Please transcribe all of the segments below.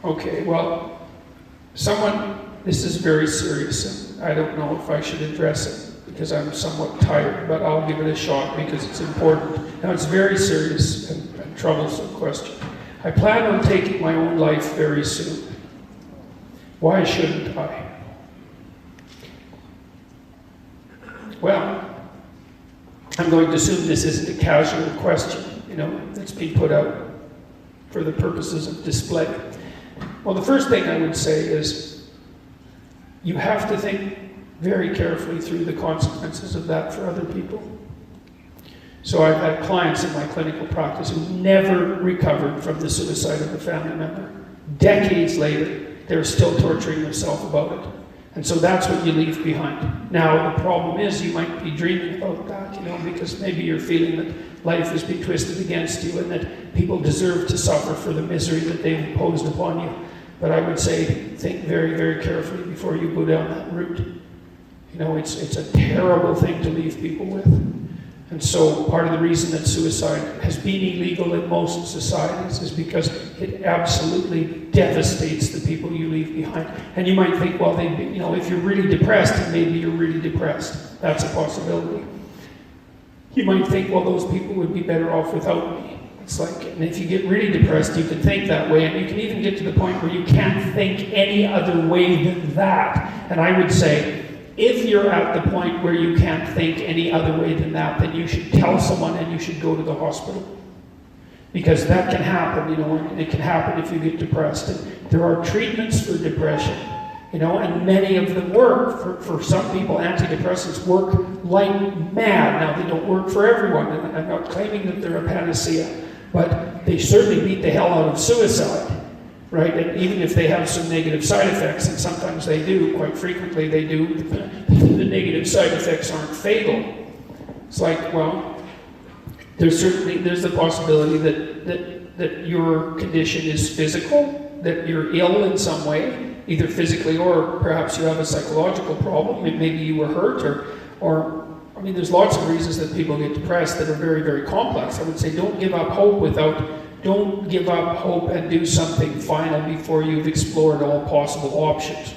Okay, well, this is very serious, and I don't know if I should address it because I'm somewhat tired, but I'll give it a shot because it's important. Now, it's very serious and troublesome question. I plan on taking my own life very soon. Why shouldn't I? Well, I'm going to assume this isn't a casual question, that's been put out for the purposes of display. Well, the first thing I would say is you have to think very carefully through the consequences of that for other people. So I've had clients in my clinical practice who never recovered from the suicide of a family member. Decades later, they're still torturing themselves about it. And so that's what you leave behind. Now, the problem is you might be dreaming about that, because maybe you're feeling that life has been twisted against you and that people deserve to suffer for the misery that they've imposed upon you. But I would say, think very, very carefully before you go down that route. It's a terrible thing to leave people with. And so part of the reason that suicide has been illegal in most societies is because it absolutely devastates the people you leave behind. And you might think, well, if you're really depressed, and maybe you're really depressed. That's a possibility. You might think, well, those people would be better off without me. It's like, and if you get really depressed, you can think that way, and you can even get to the point where you can't think any other way than that. And I would say, if you're at the point where you can't think any other way than that, then you should tell someone and you should go to the hospital. Because that can happen, and it can happen if you get depressed. And there are treatments for depression, and many of them work. For some people, antidepressants work like mad. Now, they don't work for everyone, and I'm not claiming that they're a panacea, but they certainly beat the hell out of suicide. Right? And even if they have some negative side effects, and sometimes they do, quite frequently they do, the negative side effects aren't fatal. It's like, well, there's the possibility that your condition is physical, that you're ill in some way, either physically or perhaps you have a psychological problem, maybe you were hurt, or there's lots of reasons that people get depressed that are very, very complex. I would say don't give up hope and do something final before you've explored all possible options.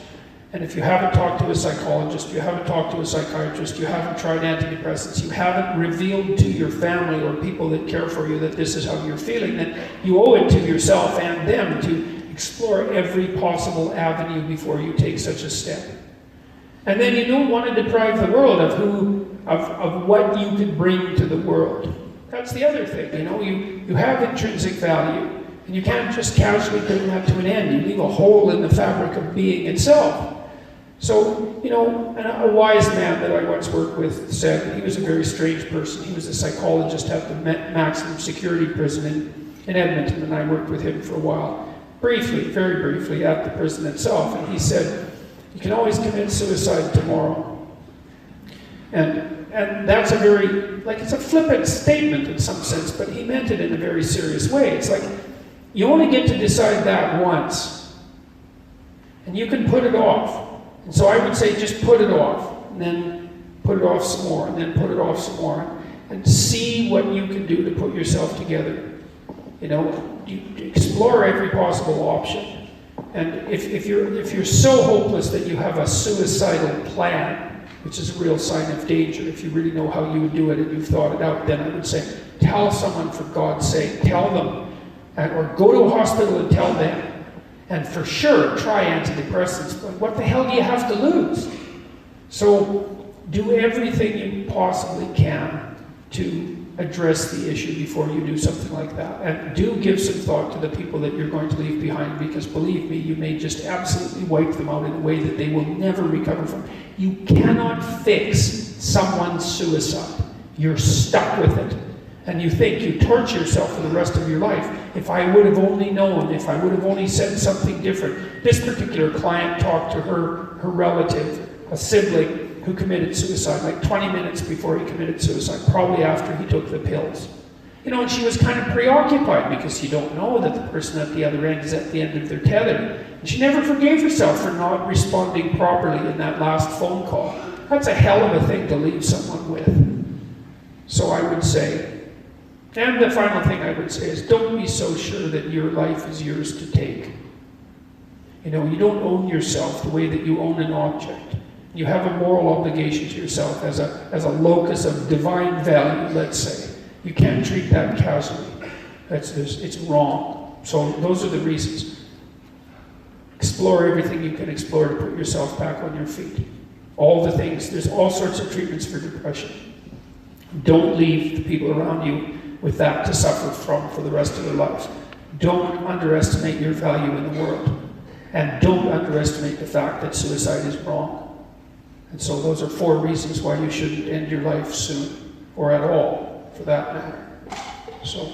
And if you haven't talked to a psychologist, you haven't talked to a psychiatrist, you haven't tried antidepressants, you haven't revealed to your family or people that care for you that this is how you're feeling, then you owe it to yourself and them to explore every possible avenue before you take such a step. And then you don't want to deprive the world of what you can bring to the world. That's the other thing, you have intrinsic value, and you can't just casually bring that to an end. You leave a hole in the fabric of being itself. So, and a wise man that I once worked with said, he was a very strange person. He was a psychologist at the maximum security prison in Edmonton, and I worked with him for a while, briefly, very briefly, at the prison itself. And he said, you can always commit suicide tomorrow. And that's it's a flippant statement in some sense, but he meant it in a very serious way. It's like, you only get to decide that once, and you can put it off. And so I would say just put it off, and then put it off some more, and then put it off some more, and see what you can do to put yourself together. You explore every possible option. And if you're so hopeless that you have a suicidal plan, which is a real sign of danger, if you really know how you would do it and you've thought it out, then I would say, tell someone for God's sake, tell them, or go to a hospital and tell them. And for sure, try antidepressants, but what the hell do you have to lose? So do everything you possibly can to address the issue before you do something like that. And do give some thought to the people that you're going to leave behind, because believe me, you may just absolutely wipe them out in a way that they will never recover from. You cannot fix someone's suicide. You're stuck with it. And you think you torture yourself for the rest of your life. If I would have only known, if I would have only said something different. This particular client talked to her relative, a sibling, who committed suicide like 20 minutes before he committed suicide, probably after he took the pills. And she was kind of preoccupied because you don't know that the person at the other end is at the end of their tether. And she never forgave herself for not responding properly in that last phone call. That's a hell of a thing to leave someone with. So I would say, and the final thing I would say is, don't be so sure that your life is yours to take. You know, you don't own yourself the way that you own an object. You have a moral obligation to yourself as a locus of divine value, let's say. You can't treat that casually. It's wrong. So those are the reasons. Explore everything you can explore to put yourself back on your feet. All the things. There's all sorts of treatments for depression. Don't leave the people around you with that to suffer from for the rest of their lives. Don't underestimate your value in the world. And don't underestimate the fact that suicide is wrong. And so those are 4 reasons why you shouldn't end your life soon, or at all, for that matter. So